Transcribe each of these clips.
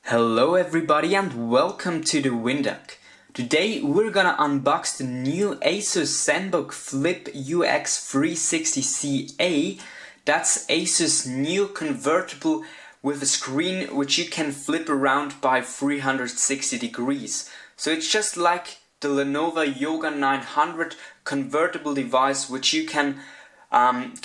Hello everybody and welcome to TheWinDuck. Today we're gonna unbox the new Asus Zenbook Flip UX360CA. That's Asus' new convertible with a screen which you can flip around by 360 degrees. So it's just like the Lenovo Yoga 900 convertible device which you can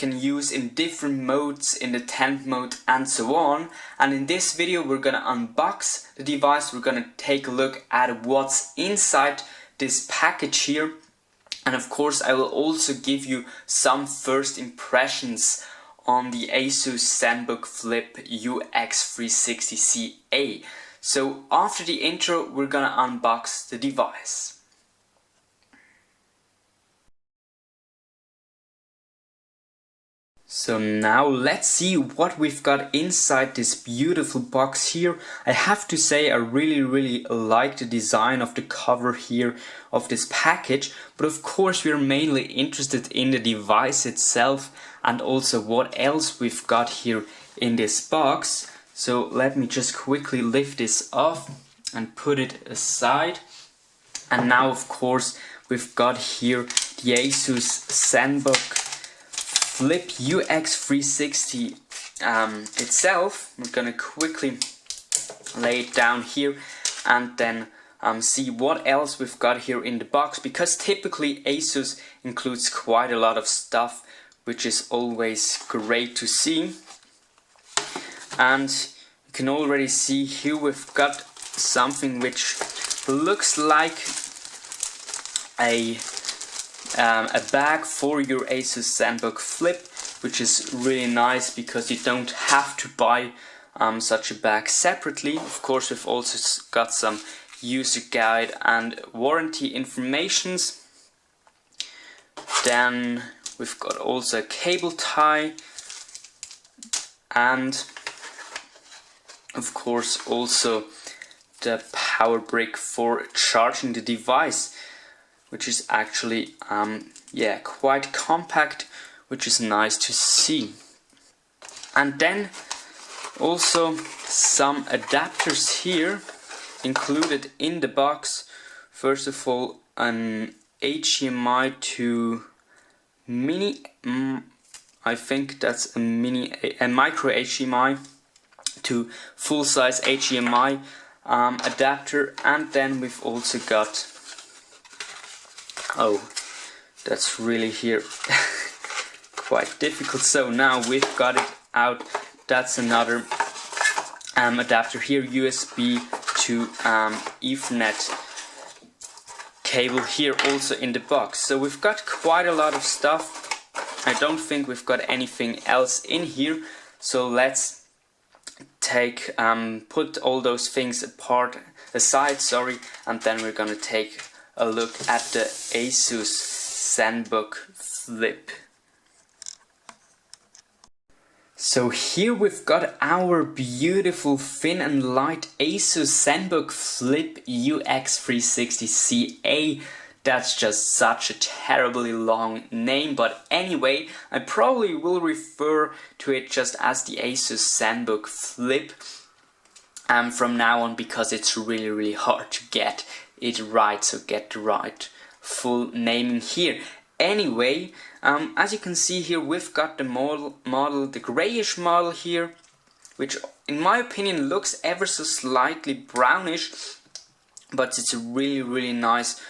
use in different modes, in the tent mode and so on. And in this video we're gonna unbox the device, we're gonna take a look at what's inside this package here, and of course I will also give you some first impressions on the Asus Zenbook Flip UX360CA. So after the intro we're gonna unbox the device. So now let's see what we've got inside this beautiful box here. I have to say I really like the design of the cover here of this package, but of course we're mainly interested in the device itself and also what else we've got here in this box. So let me just quickly lift this off and put it aside. And now of course we've got here the Asus Zenbook Flip UX360 itself. We're gonna quickly lay it down here and then see what else we've got here in the box, because typically Asus includes quite a lot of stuff, which is always great to see. And you can already see here we've got something which looks like a bag for your Asus Zenbook Flip, which is really nice because you don't have to buy such a bag separately. Of course we've also got some user guide and warranty informations. Then we've got also a cable tie and of course also the power brick for charging the device, which is actually quite compact, which is nice to see. And then also some adapters here included in the box. First of all, an HDMI to mini, I think that's a micro HDMI to full-size HDMI adapter. And then we've also got, oh, that's really here quite difficult. So now we've got it out. That's another adapter here, USB to Ethernet cable here also in the box. So we've got quite a lot of stuff. I don't think we've got anything else in here. So let's take put all those things aside, and then we're gonna take a look at the Asus Zenbook Flip. So here we've got our beautiful thin and light Asus Zenbook Flip UX360CA. That's just such a terribly long name, but anyway, I probably will refer to it just as the Asus Zenbook Flip from now on, because it's really hard to get it right, so get the right full naming here. Anyway, as you can see here, we've got the model, the grayish model here, which in my opinion looks ever so slightly brownish, but it's a really nice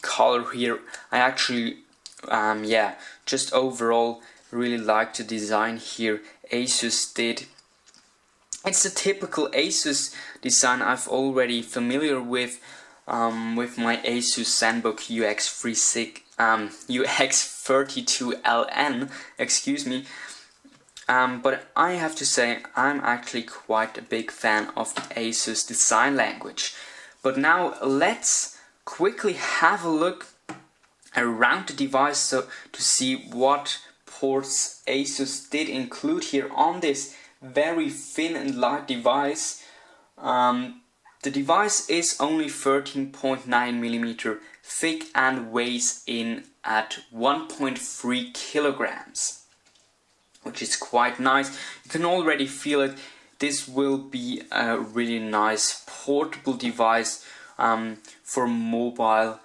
color here. I actually just overall really like the design here Asus did. It's a typical Asus design I've already familiar with my Asus Zenbook UX32LN, excuse me. But I have to say I'm actually quite a big fan of the Asus design language. But now let's quickly have a look around the device to see what ports Asus did include here on this very thin and light device. The device is only 13.9mm thick and weighs in at 1.3 kilograms, which is quite nice. You can already feel it. this will be a really nice portable device for mobile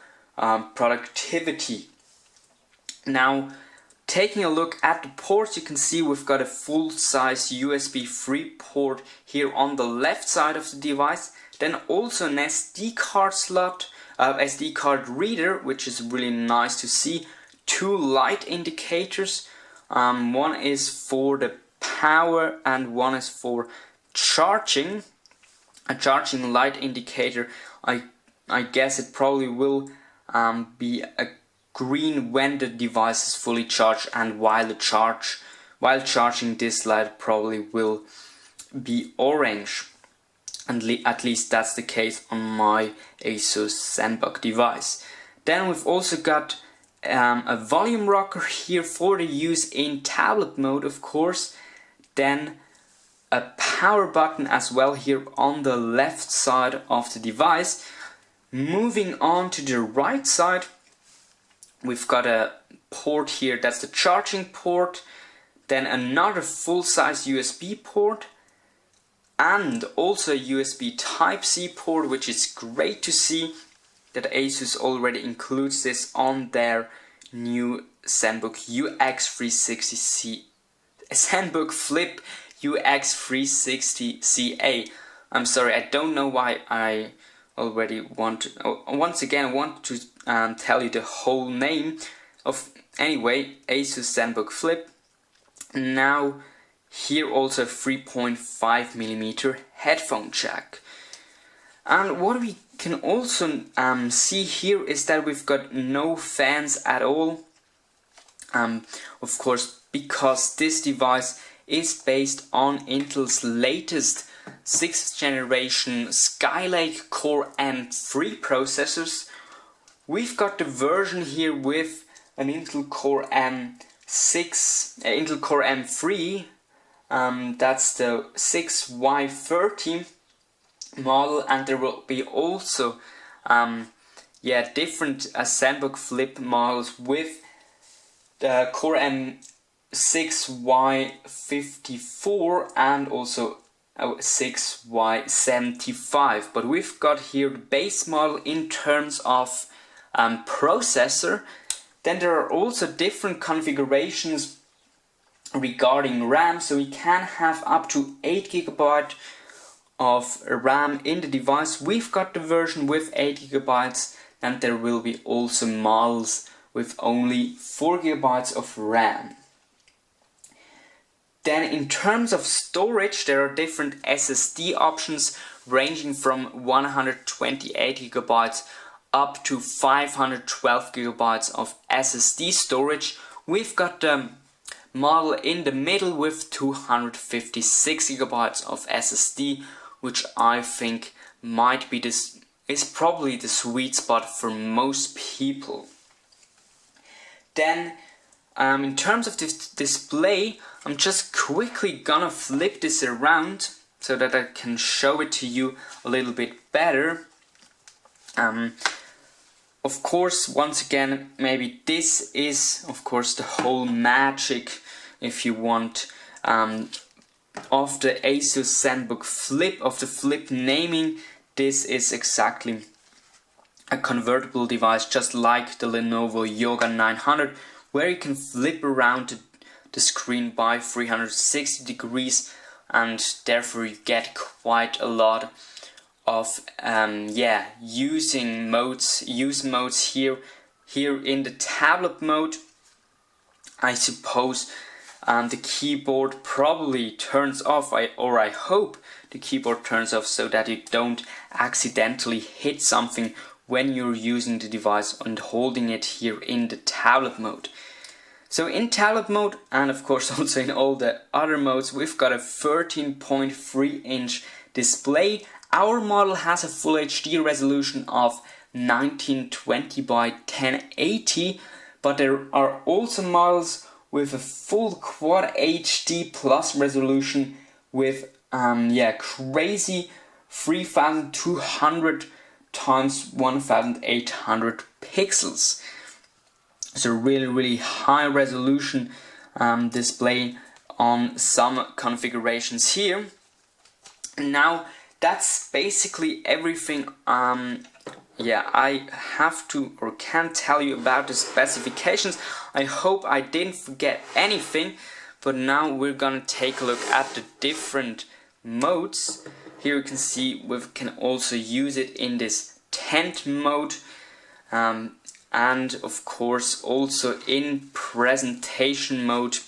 productivity. Now, taking a look at the ports, you can see we've got a full-size USB 3 port here on the left side of the device. Then also an SD card slot, SD card reader, which is really nice to see. 2 light indicators. One is for the power and one is for charging. A charging light indicator. I guess it probably will be a green when the device is fully charged, and while charging, this light probably will be orange. And at least that's the case on my Asus Zenbook device. Then we've also got a volume rocker here for the use in tablet mode, of course. Then a power button as well here on the left side of the device. Moving on to the right side, we've got a port here, that's the charging port. Then another full-size USB port. And also a USB Type-C port, which is great to see that Asus already includes this on their new Zenbook UX360CA. Zenbook Flip UX360CA. I'm sorry, I don't know why I already want to, once again I want to tell you the whole name of, anyway, Asus Zenbook Flip. Now here also 3.5mm headphone jack. And what we can also see here is that we've got no fans at all. Of course, because this device is based on Intel's latest 6th generation Skylake Core M3 processors. We've got the version here with an Intel Core M3. That's the 6Y30 model, and there will be also different Zenbook Flip models with the Core M6Y54 and also 6Y75. But we've got here the base model in terms of processor. Then there are also different configurations regarding RAM, so we can have up to 8GB of RAM in the device. We've got the version with 8GB, and there will be also models with only 4GB of RAM. Then in terms of storage, there are different SSD options ranging from 128GB up to 512GB of SSD storage. We've got the model in the middle with 256GB of SSD, which I think might be is probably the sweet spot for most people. Then in terms of this display, I'm just quickly gonna flip this around so that I can show it to you a little bit better. Of course, once again, maybe this is of course the whole magic, if you want, of the Asus Zenbook Flip, of the Flip naming. This is exactly a convertible device, just like the Lenovo Yoga 900, where you can flip around the screen by 360 degrees, and therefore you get quite a lot of use modes here in the tablet mode. I suppose the keyboard probably turns off, or I hope the keyboard turns off, so that you don't accidentally hit something when you're using the device and holding it here in the tablet mode. So in tablet mode, and of course also in all the other modes, we've got a 13.3-inch display. Our model has a Full HD resolution of 1920 by 1080, but there are also models with a full Quad HD Plus resolution with crazy 3200 times 1800 pixels. So really high resolution display on some configurations here. Now that's basically everything yeah, I have to or can tell you about the specifications. I hope I didn't forget anything, but now we're gonna take a look at the different modes. Here you can see we can also use it in this tent mode, and of course also in presentation mode,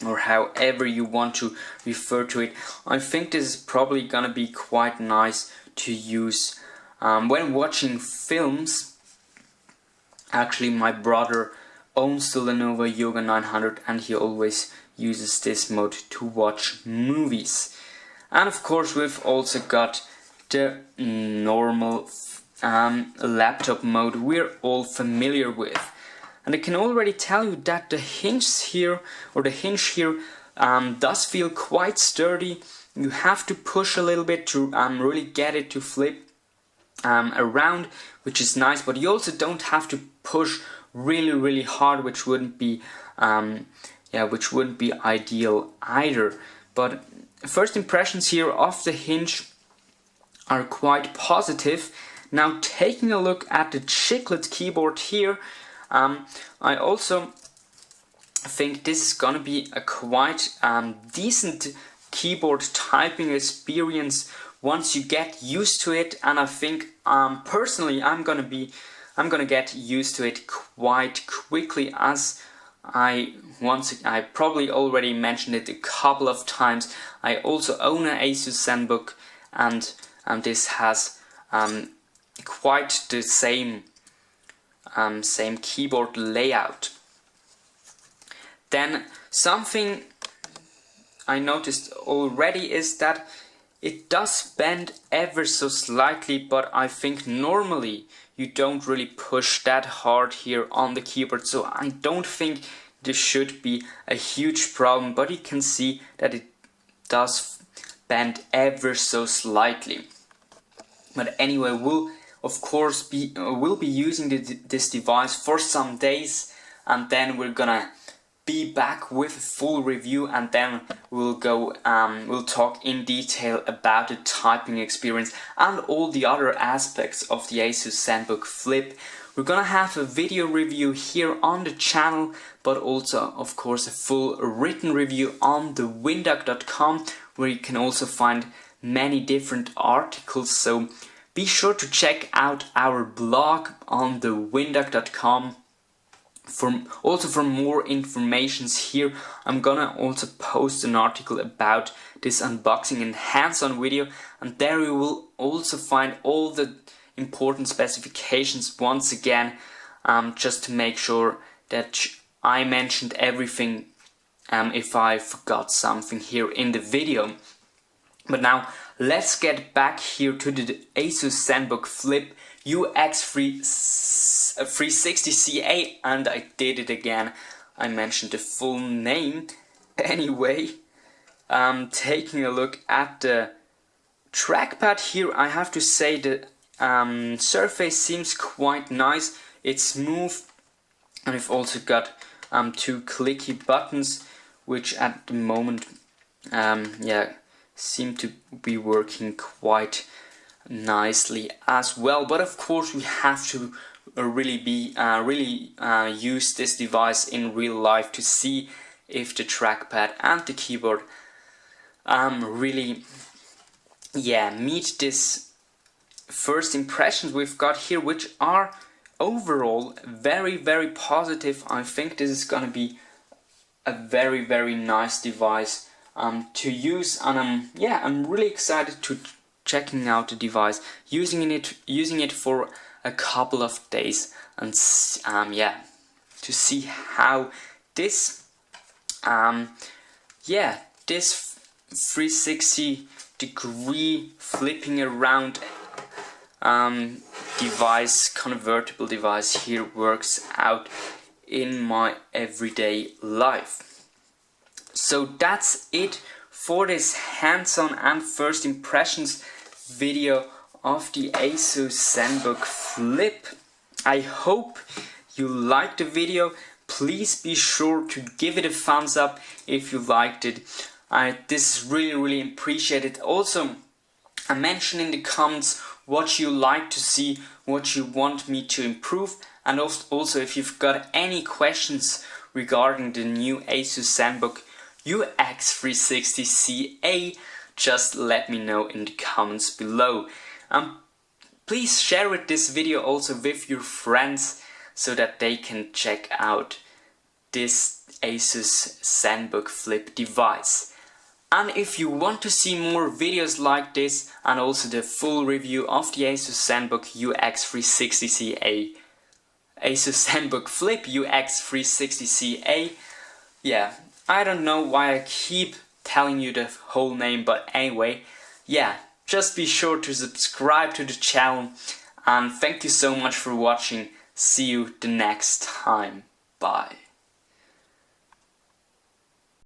or however you want to refer to it. I think this is probably gonna be quite nice to use when watching films. Actually, my brother owns the Lenovo Yoga 900 and he always uses this mode to watch movies. And of course we've also got the normal laptop mode we're all familiar with. And I can already tell you that the hinge here does feel quite sturdy. You have to push a little bit to really get it to flip around, which is nice, but you also don't have to push really hard, which wouldn't be ideal either. But first impressions here of the hinge are quite positive. Now taking a look at the chiclet keyboard here, I also think this is gonna be a quite decent keyboard typing experience once you get used to it, and I think personally I'm gonna get used to it quite quickly, as I probably already mentioned it a couple of times. I also own an Asus Zenbook, and this has quite the same keyboard layout. Then something I noticed already is that it does bend ever so slightly, but I think normally you don't really push that hard here on the keyboard, so I don't think this should be a huge problem, but you can see that it does bend ever so slightly. But anyway, we'll of course be using this device for some days, and then we're gonna be back with a full review, and then we'll talk in detail about the typing experience and all the other aspects of the Asus Zenbook Flip. We're gonna have a video review here on the channel, but also of course a full written review on TheWinDuck.com, where you can also find many different articles, so be sure to check out our blog on TheWinDuck.com. For more informations here. I'm gonna also post an article about this unboxing and hands-on video, and there you will also find all the important specifications once again, just to make sure that I mentioned everything if I forgot something here in the video. But now let's get back here to the Asus Zenbook Flip UX360CA, and I did it again. I mentioned the full name. Anyway, taking a look at the trackpad here, I have to say the surface seems quite nice. It's smooth, and we've also got two clicky buttons, which at the moment seem to be working quite nicely as well. But of course we have to really use this device in real life to see if the trackpad and the keyboard really meet this first impressions we've got here, which are overall very positive. I think this is gonna be a very nice device to use, and I'm really excited to checking out the device, using it for a couple of days, and to see how this this 360-degree flipping around device, convertible device here, works out in my everyday life. So that's it for this hands-on and first impressions video of the Asus Zenbook Flip. I hope you liked the video. Please be sure to give it a thumbs up if you liked it. This is really appreciated. Also, mention in the comments what you like to see, what you want me to improve, and also if you've got any questions regarding the new Asus Zenbook UX360CA, just let me know in the comments below. Please share this video also with your friends so that they can check out this Asus Zenbook Flip device. And if you want to see more videos like this and also the full review of the Asus Zenbook UX360CA, Asus Zenbook Flip UX360CA, yeah, I don't know why I keep telling you the whole name, but anyway, yeah, just be sure to subscribe to the channel, and thank you so much for watching. See you the next time. Bye.